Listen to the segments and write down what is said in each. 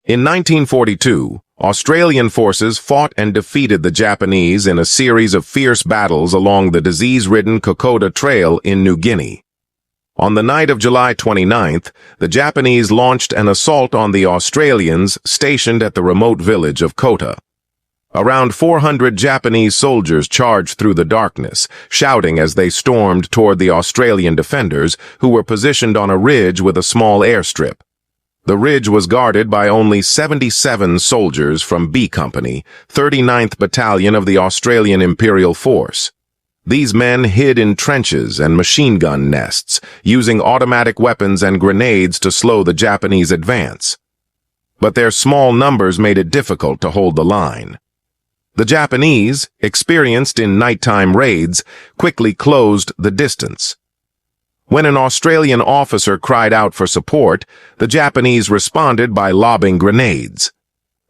In 1942, Australian forces fought and defeated the Japanese in a series of fierce battles along the disease-ridden Kokoda Trail in New Guinea. On the night of July 29th, the Japanese launched an assault on the Australians stationed at the remote village of Kota. Around 400 Japanese soldiers charged through the darkness, shouting as they stormed toward the Australian defenders, who were positioned on a ridge with a small airstrip. The ridge was guarded by only 77 soldiers from B Company, 39th Battalion of the Australian Imperial Force. These men hid in trenches and machine gun nests, using automatic weapons and grenades to slow the Japanese advance. But their small numbers made it difficult to hold the line. The Japanese, experienced in nighttime raids, quickly closed the distance. When an Australian officer cried out for support, the Japanese responded by lobbing grenades.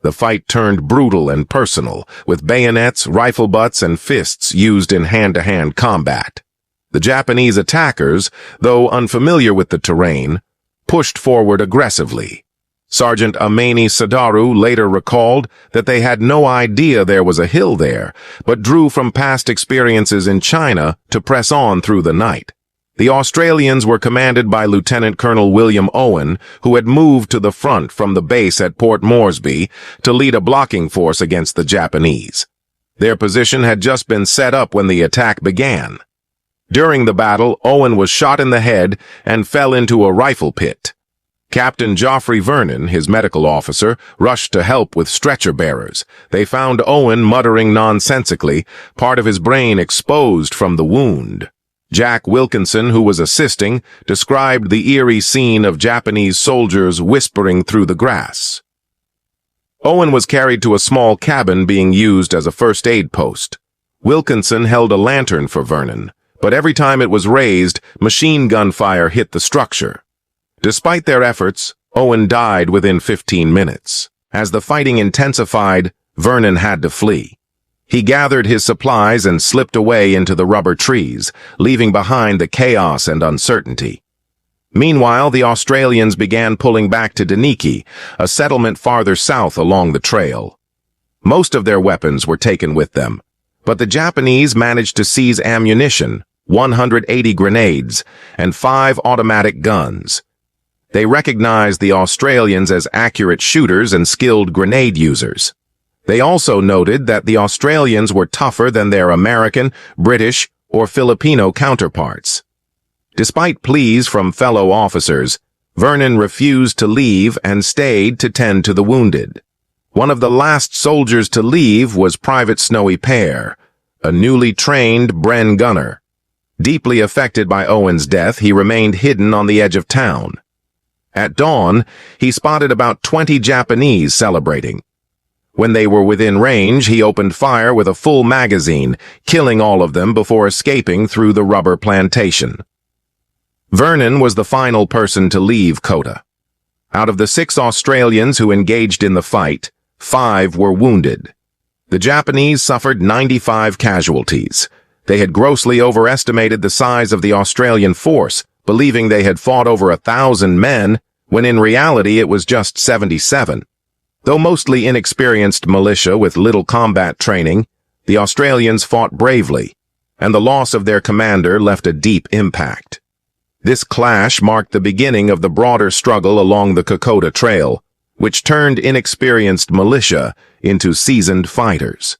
The fight turned brutal and personal, with bayonets, rifle butts, and fists used in hand-to-hand combat. The Japanese attackers, though unfamiliar with the terrain, pushed forward aggressively. Sergeant Amani Sadaru later recalled that they had no idea there was a hill there, but drew from past experiences in China to press on through the night. The Australians were commanded by Lieutenant Colonel William Owen, who had moved to the front from the base at Port Moresby to lead a blocking force against the Japanese. Their position had just been set up when the attack began. During the battle, Owen was shot in the head and fell into a rifle pit. Captain Geoffrey Vernon, his medical officer, rushed to help with stretcher bearers. They found Owen muttering nonsensically, part of his brain exposed from the wound. Jack Wilkinson, who was assisting, described the eerie scene of Japanese soldiers whispering through the grass. Owen was carried to a small cabin being used as a first aid post. Wilkinson held a lantern for Vernon, but every time it was raised, machine gun fire hit the structure. Despite their efforts, Owen died within 15 minutes. As the fighting intensified, Vernon had to flee. He gathered his supplies and slipped away into the rubber trees, leaving behind the chaos and uncertainty. Meanwhile, the Australians began pulling back to Daniki, a settlement farther south along the trail. Most of their weapons were taken with them, but the Japanese managed to seize ammunition, 180 grenades, and 5 automatic guns. They recognized the Australians as accurate shooters and skilled grenade users. They also noted that the Australians were tougher than their American, British, or Filipino counterparts. Despite pleas from fellow officers, Vernon refused to leave and stayed to tend to the wounded. One of the last soldiers to leave was Private Snowy Pear, a newly trained Bren gunner. Deeply affected by Owen's death, he remained hidden on the edge of town. At dawn, he spotted about 20 Japanese celebrating. When they were within range, he opened fire with a full magazine, killing all of them before escaping through the rubber plantation. Vernon was the final person to leave Kota. Out of the 6 Australians who engaged in the fight, 5 were wounded. The Japanese suffered 95 casualties. They had grossly overestimated the size of the Australian force, believing they had fought over 1,000 men, when in reality it was just 77. Though mostly inexperienced militia with little combat training, the Australians fought bravely, and the loss of their commander left a deep impact. This clash marked the beginning of the broader struggle along the Kokoda Trail, which turned inexperienced militia into seasoned fighters.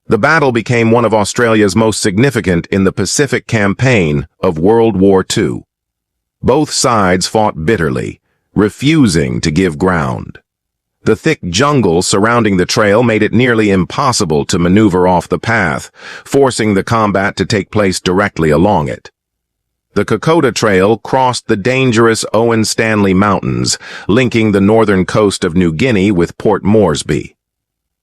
The battle became one of Australia's most significant in the Pacific Campaign of World War II. Both sides fought bitterly, refusing to give ground. The thick jungle surrounding the trail made it nearly impossible to maneuver off the path, forcing the combat to take place directly along it. The Kokoda Trail crossed the dangerous Owen Stanley Mountains, linking the northern coast of New Guinea with Port Moresby.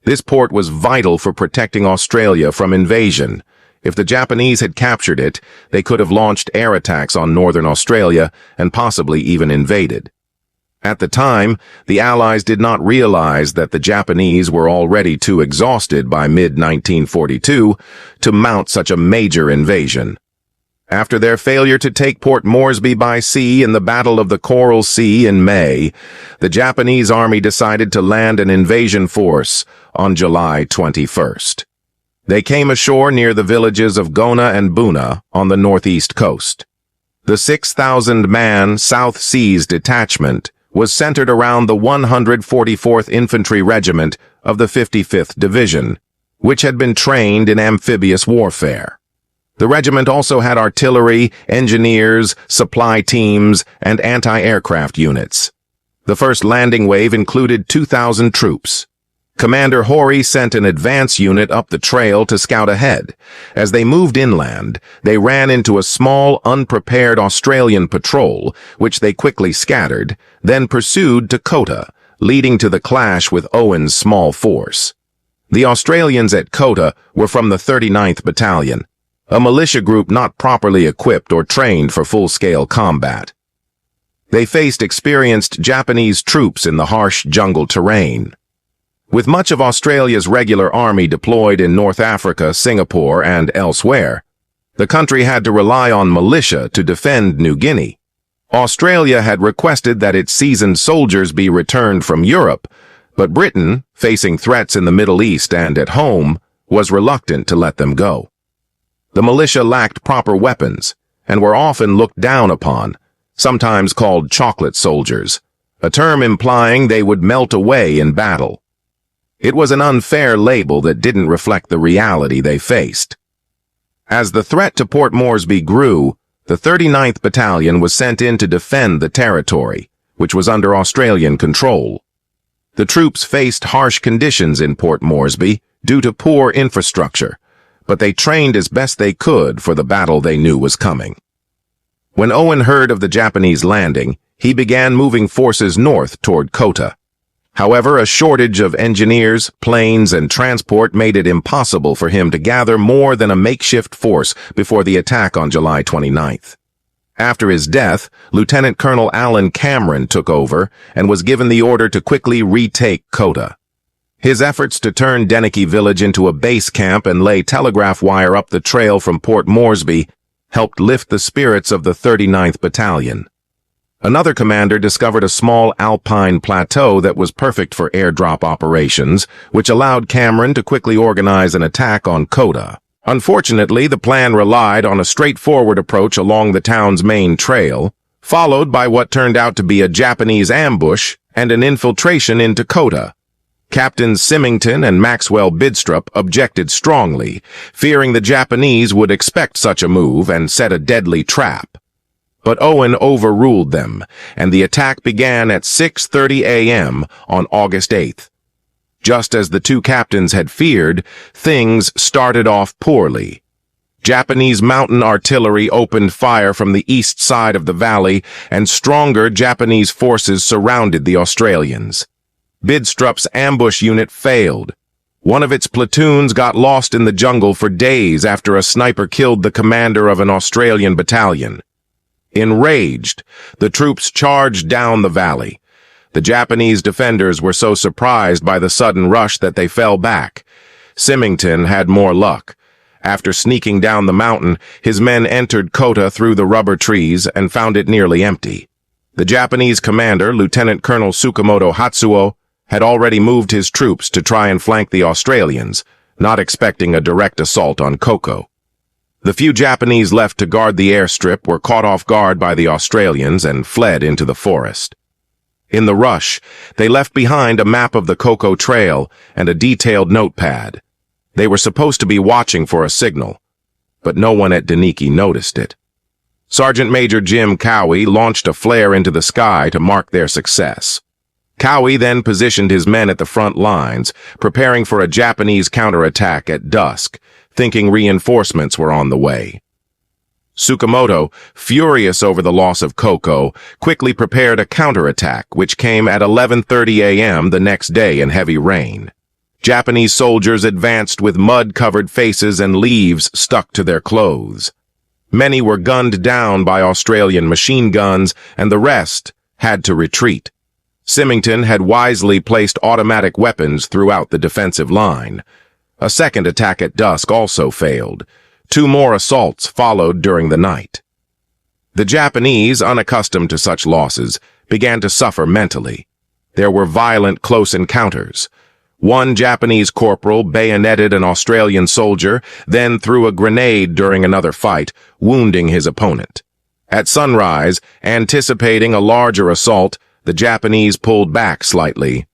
This port was vital for protecting Australia from invasion. If the Japanese had captured it, they could have launched air attacks on northern Australia and possibly even invaded. At the time, the Allies did not realize that the Japanese were already too exhausted by mid-1942 to mount such a major invasion. After their failure to take Port Moresby by sea in the Battle of the Coral Sea in May, the Japanese army decided to land an invasion force on July 21st. They came ashore near the villages of Gona and Buna on the northeast coast. The 6,000-man South Seas Detachment was centered around the 144th Infantry Regiment of the 55th Division, which had been trained in amphibious warfare. The regiment also had artillery, engineers, supply teams, and anti-aircraft units. The first landing wave included 2,000 troops. Commander Hori sent an advance unit up the trail to scout ahead. As they moved inland, they ran into a small, unprepared Australian patrol, which they quickly scattered, then pursued to Kota, leading to the clash with Owen's small force. The Australians at Kota were from the 39th Battalion, a militia group not properly equipped or trained for full-scale combat. They faced experienced Japanese troops in the harsh jungle terrain. With much of Australia's regular army deployed in North Africa, Singapore, and elsewhere, the country had to rely on militia to defend New Guinea. Australia had requested that its seasoned soldiers be returned from Europe, but Britain, facing threats in the Middle East and at home, was reluctant to let them go. The militia lacked proper weapons and were often looked down upon, sometimes called chocolate soldiers, a term implying they would melt away in battle. It was an unfair label that didn't reflect the reality they faced. As the threat to Port Moresby grew, the 39th Battalion was sent in to defend the territory, which was under Australian control. The troops faced harsh conditions in Port Moresby due to poor infrastructure, but they trained as best they could for the battle they knew was coming. When Owen heard of the Japanese landing, he began moving forces north toward Kota. However, a shortage of engineers, planes, and transport made it impossible for him to gather more than a makeshift force before the attack on July 29th. After his death, Lieutenant Colonel Alan Cameron took over and was given the order to quickly retake Kota. His efforts to turn Deniki village into a base camp and lay telegraph wire up the trail from Port Moresby helped lift the spirits of the 39th Battalion. Another commander discovered a small alpine plateau that was perfect for airdrop operations, which allowed Cameron to quickly organize an attack on Kota. Unfortunately, the plan relied on a straightforward approach along the town's main trail, followed by what turned out to be a Japanese ambush and an infiltration into Kota. Captains Symington and Maxwell Bidstrup objected strongly, fearing the Japanese would expect such a move and set a deadly trap. But Owen overruled them, and the attack began at 6:30 a.m. on August 8th. Just as the two captains had feared, things started off poorly. Japanese mountain artillery opened fire from the east side of the valley, and stronger Japanese forces surrounded the Australians. Bidstrup's ambush unit failed. One of its platoons got lost in the jungle for days after a sniper killed the commander of an Australian battalion. Enraged, the troops charged down the valley. The Japanese defenders were so surprised by the sudden rush that they fell back. Symington had more luck. After sneaking down the mountain, his men entered Kota through the rubber trees and found it nearly empty. The Japanese commander, Lieutenant Colonel Tsukamoto Hatsuo, had already moved his troops to try and flank the Australians, not expecting a direct assault on Koko. The few Japanese left to guard the airstrip were caught off guard by the Australians and fled into the forest. In the rush, they left behind a map of the Kokoda Trail and a detailed notepad. They were supposed to be watching for a signal, but no one at Deniki noticed it. Sergeant Major Jim Cowie launched a flare into the sky to mark their success. Cowie then positioned his men at the front lines, preparing for a Japanese counterattack at dusk, thinking reinforcements were on the way. Tsukamoto, furious over the loss of Koko, quickly prepared a counterattack, which came at 11:30 a.m. the next day in heavy rain. Japanese soldiers advanced with mud-covered faces and leaves stuck to their clothes. Many were gunned down by Australian machine guns, and the rest had to retreat. Symington had wisely placed automatic weapons throughout the defensive line. A second attack at dusk also failed. 2 more assaults followed during the night. The Japanese, unaccustomed to such losses, began to suffer mentally. There were violent close encounters. One Japanese corporal bayoneted an Australian soldier, then threw a grenade during another fight, wounding his opponent. At sunrise, anticipating a larger assault, the Japanese pulled back slightly.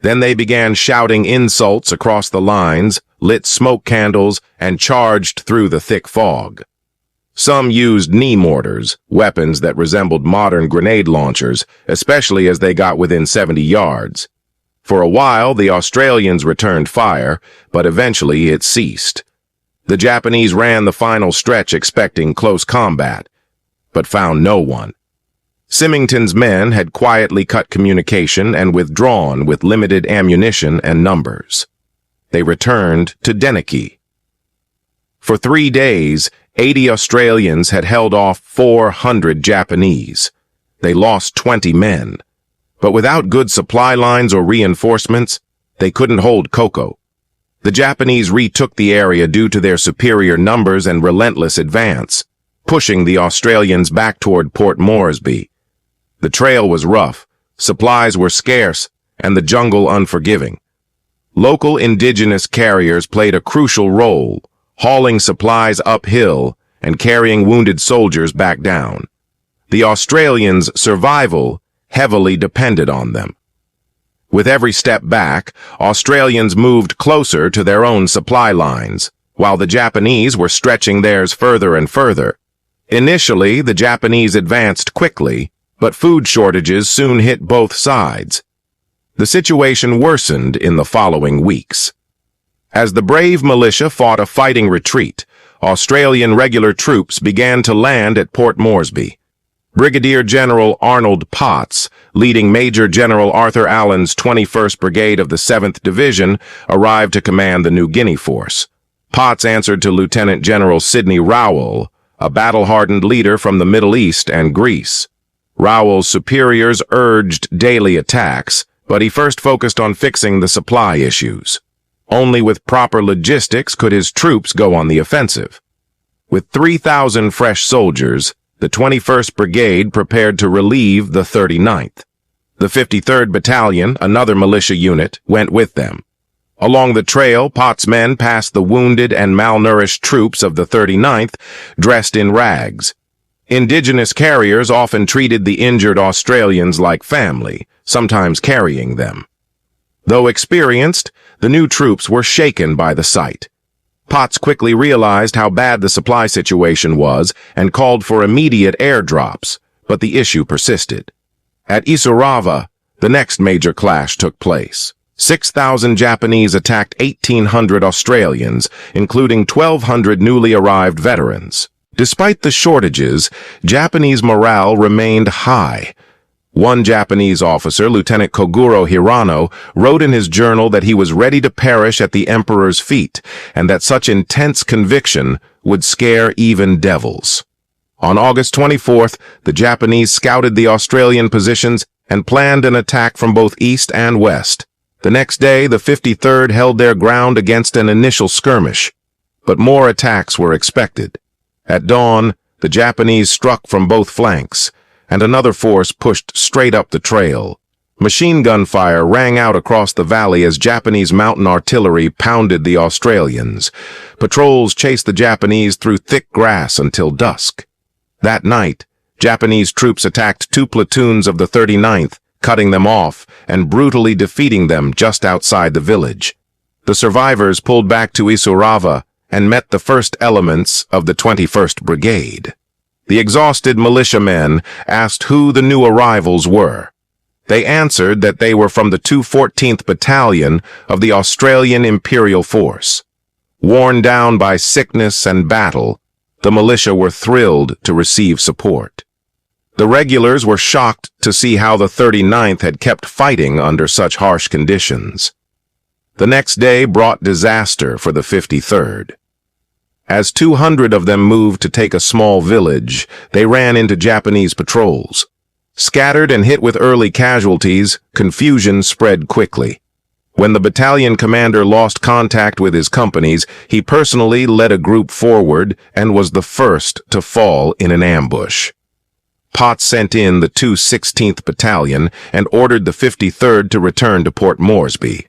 Then they began shouting insults across the lines, lit smoke candles, and charged through the thick fog. Some used knee mortars, weapons that resembled modern grenade launchers, especially as they got within 70 yards. For a while, the Australians returned fire, but eventually it ceased. The Japanese ran the final stretch expecting close combat, but found no one. Symington's men had quietly cut communication and withdrawn with limited ammunition and numbers. They returned to Deneki. For 3 days, 80 Australians had held off 400 Japanese. They lost 20 men. But without good supply lines or reinforcements, they couldn't hold Koko. The Japanese retook the area due to their superior numbers and relentless advance, pushing the Australians back toward Port Moresby. The trail was rough, supplies were scarce, and the jungle unforgiving. Local indigenous carriers played a crucial role, hauling supplies uphill and carrying wounded soldiers back down. The Australians' survival heavily depended on them. With every step back, Australians moved closer to their own supply lines, while the Japanese were stretching theirs further and further. Initially, the Japanese advanced quickly, but food shortages soon hit both sides. The situation worsened in the following weeks. As the brave militia fought a fighting retreat, Australian regular troops began to land at Port Moresby. Brigadier General Arnold Potts, leading Major General Arthur Allen's 21st Brigade of the 7th Division, arrived to command the New Guinea force. Potts answered to Lieutenant General Sidney Rowell, a battle-hardened leader from the Middle East and Greece. Rowell's superiors urged daily attacks, but he first focused on fixing the supply issues. Only with proper logistics could his troops go on the offensive. With 3,000 fresh soldiers, the 21st Brigade prepared to relieve the 39th. The 53rd Battalion, another militia unit, went with them. Along the trail, Potts' men passed the wounded and malnourished troops of the 39th, dressed in rags. Indigenous carriers often treated the injured Australians like family, sometimes carrying them. Though experienced, the new troops were shaken by the sight. Potts quickly realized how bad the supply situation was and called for immediate airdrops, but the issue persisted. At Isurava, the next major clash took place. 6,000 Japanese attacked 1,800 Australians, including 1,200 newly arrived veterans. Despite the shortages, Japanese morale remained high. One Japanese officer, Lieutenant Koguro Hirano, wrote in his journal that he was ready to perish at the emperor's feet, and that such intense conviction would scare even devils. On August 24th, the Japanese scouted the Australian positions and planned an attack from both east and west. The next day, the 53rd held their ground against an initial skirmish, but more attacks were expected. At dawn, the Japanese struck from both flanks, and another force pushed straight up the trail. Machine gun fire rang out across the valley as Japanese mountain artillery pounded the Australians. Patrols chased the Japanese through thick grass until dusk. That night, Japanese troops attacked 2 platoons of the 39th, cutting them off and brutally defeating them just outside the village. The survivors pulled back to Isurava and met the first elements of the 21st Brigade. The exhausted militiamen asked who the new arrivals were. They answered that they were from the 214th Battalion of the Australian Imperial Force. Worn down by sickness and battle, the militia were thrilled to receive support. The regulars were shocked to see how the 39th had kept fighting under such harsh conditions. The next day brought disaster for the 53rd. As 200 of them moved to take a small village, they ran into Japanese patrols. Scattered and hit with early casualties, confusion spread quickly. When the battalion commander lost contact with his companies, he personally led a group forward and was the first to fall in an ambush. Potts sent in the 216th Battalion and ordered the 53rd to return to Port Moresby.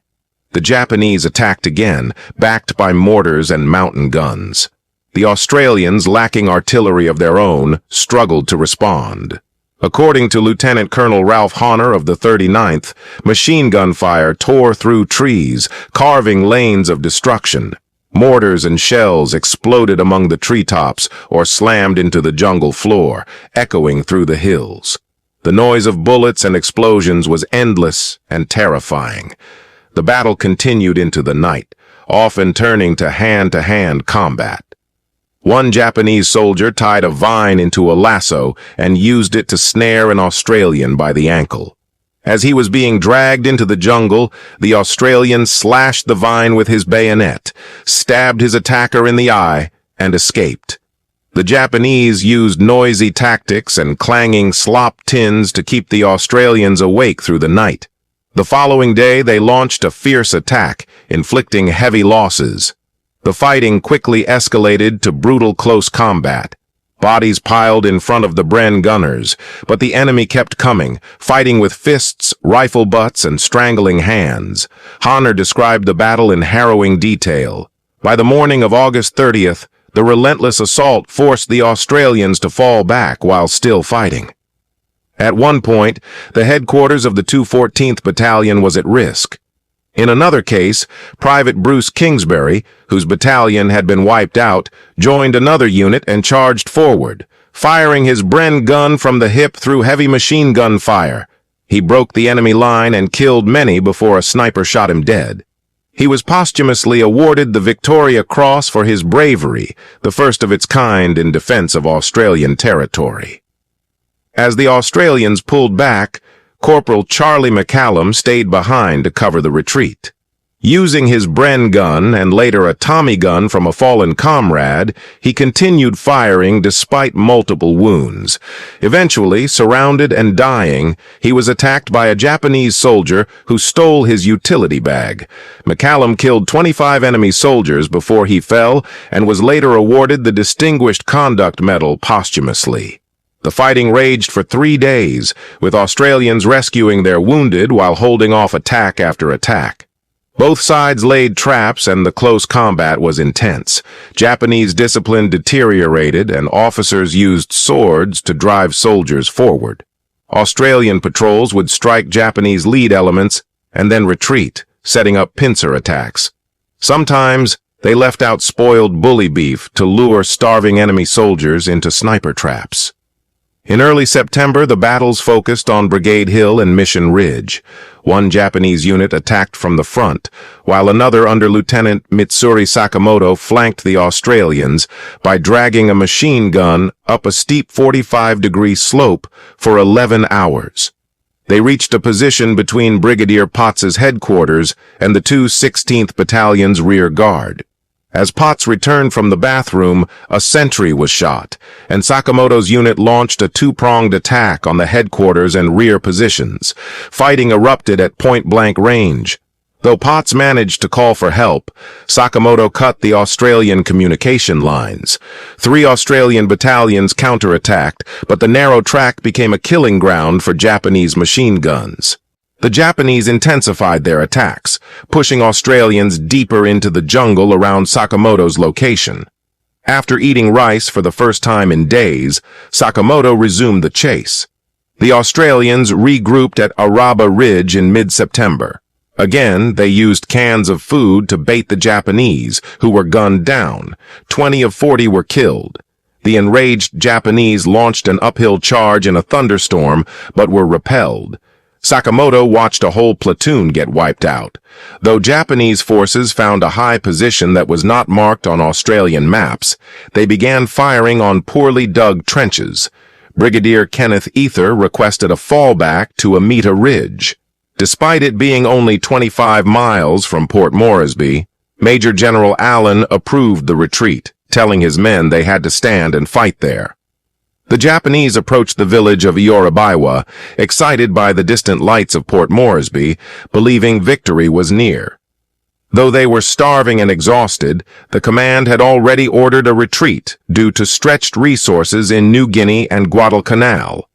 The Japanese attacked again, backed by mortars and mountain guns. The Australians, lacking artillery of their own, struggled to respond. According to Lieutenant Colonel Ralph Honor of the 39th, machine gun fire tore through trees, carving lanes of destruction. Mortars and shells exploded among the treetops or slammed into the jungle floor, echoing through the hills. The noise of bullets and explosions was endless and terrifying. The battle continued into the night, often turning to hand-to-hand combat. One Japanese soldier tied a vine into a lasso and used it to snare an Australian by the ankle. As he was being dragged into the jungle, the Australian slashed the vine with his bayonet, stabbed his attacker in the eye, and escaped. The Japanese used noisy tactics and clanging slop tins to keep the Australians awake through the night. The following day, they launched a fierce attack, inflicting heavy losses. The fighting quickly escalated to brutal close combat. Bodies piled in front of the Bren gunners, but the enemy kept coming, fighting with fists, rifle butts, and strangling hands. Honor described the battle in harrowing detail. By the morning of August 30th, the relentless assault forced the Australians to fall back while still fighting. At one point, the headquarters of the 214th Battalion was at risk. In another case, Private Bruce Kingsbury, whose battalion had been wiped out, joined another unit and charged forward, firing his Bren gun from the hip through heavy machine gun fire. He broke the enemy line and killed many before a sniper shot him dead. He was posthumously awarded the Victoria Cross for his bravery, the first of its kind in defense of Australian territory. As the Australians pulled back, Corporal Charlie McCallum stayed behind to cover the retreat. Using his Bren gun and later a Tommy gun from a fallen comrade, he continued firing despite multiple wounds. Eventually, surrounded and dying, he was attacked by a Japanese soldier who stole his utility bag. McCallum killed 25 enemy soldiers before he fell and was later awarded the Distinguished Conduct Medal posthumously. The fighting raged for 3 days, with Australians rescuing their wounded while holding off attack after attack. Both sides laid traps and the close combat was intense. Japanese discipline deteriorated and officers used swords to drive soldiers forward. Australian patrols would strike Japanese lead elements and then retreat, setting up pincer attacks. Sometimes they left out spoiled bully beef to lure starving enemy soldiers into sniper traps. In early September, the battles focused on Brigade Hill and Mission Ridge. One Japanese unit attacked from the front, while another under Lieutenant Mitsuri Sakamoto flanked the Australians by dragging a machine gun up a steep 45-degree slope for 11 hours. They reached a position between Brigadier Potts's headquarters and the 216th Battalion's rear guard. As Potts returned from the bathroom, a sentry was shot, and Sakamoto's unit launched a two-pronged attack on the headquarters and rear positions. Fighting erupted at point-blank range. Though Potts managed to call for help, Sakamoto cut the Australian communication lines. 3 Australian battalions counterattacked, but the narrow track became a killing ground for Japanese machine guns. The Japanese intensified their attacks, pushing Australians deeper into the jungle around Sakamoto's location. After eating rice for the first time in days, Sakamoto resumed the chase. The Australians regrouped at Isurava Ridge in mid-September. Again, they used cans of food to bait the Japanese, who were gunned down. 20 of 40 were killed. The enraged Japanese launched an uphill charge in a thunderstorm, but were repelled. Sakamoto watched a whole platoon get wiped out. Though Japanese forces found a high position that was not marked on Australian maps, they began firing on poorly dug trenches. Brigadier Kenneth Ether requested a fallback to Amita Ridge. Despite it being only 25 miles from Port Moresby, Major General Allen approved the retreat, telling his men they had to stand and fight there. The Japanese approached the village of Eora, excited by the distant lights of Port Moresby, believing victory was near. Though they were starving and exhausted, the command had already ordered a retreat due to stretched resources in New Guinea and Guadalcanal.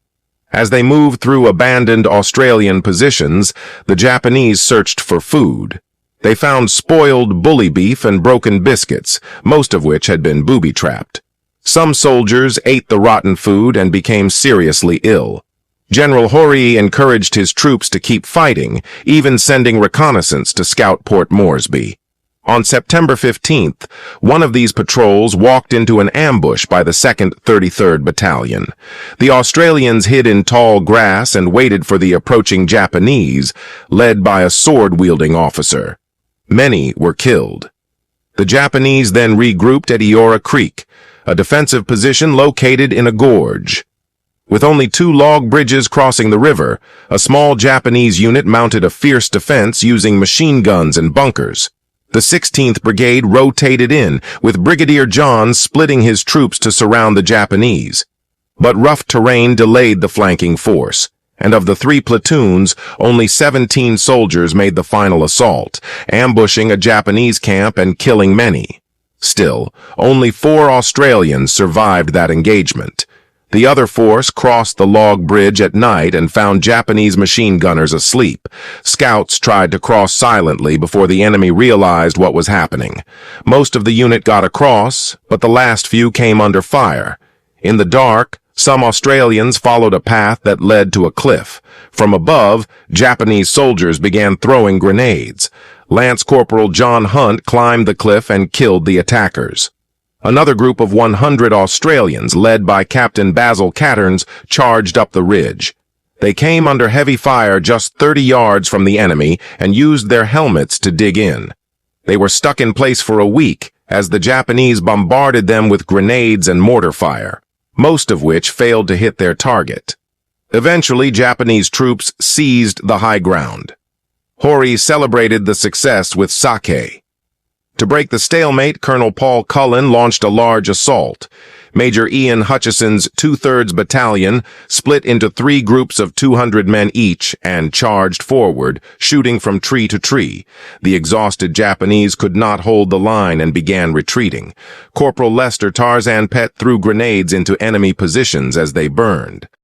As they moved through abandoned Australian positions, the Japanese searched for food. They found spoiled bully beef and broken biscuits, most of which had been booby-trapped. Some soldiers ate the rotten food and became seriously ill. General Hori encouraged his troops to keep fighting, even sending reconnaissance to scout Port Moresby. On September 15th, one of these patrols walked into an ambush by the 2nd 33rd Battalion. The Australians hid in tall grass and waited for the approaching Japanese, led by a sword-wielding officer. Many were killed. The Japanese then regrouped at Eora Creek, a defensive position located in a gorge. With only 2 log bridges crossing the river, a small Japanese unit mounted a fierce defense using machine guns and bunkers. The 16th Brigade rotated in, with Brigadier John splitting his troops to surround the Japanese. But rough terrain delayed the flanking force, and of the 3 platoons, only 17 soldiers made the final assault, ambushing a Japanese camp and killing many. Still, only 4 Australians survived that engagement. The other force crossed the log bridge at night and found Japanese machine gunners asleep. Scouts tried to cross silently before the enemy realized what was happening. Most of the unit got across, but the last few came under fire. In the dark, some Australians followed a path that led to a cliff. From above, Japanese soldiers began throwing grenades. Lance Corporal John Hunt climbed the cliff and killed the attackers. Another group of 100 Australians, led by Captain Basil Catterns, charged up the ridge. They came under heavy fire just 30 yards from the enemy and used their helmets to dig in. They were stuck in place for a week as the Japanese bombarded them with grenades and mortar fire, most of which failed to hit their target. Eventually, Japanese troops seized the high ground. Hori celebrated the success with sake. To break the stalemate, Colonel Paul Cullen launched a large assault. Major Ian Hutchison's 2/3 Battalion split into 3 groups of 200 men each and charged forward, shooting from tree to tree. The exhausted Japanese could not hold the line and began retreating. Corporal Lester Tarzan Pett threw grenades into enemy positions as they burned.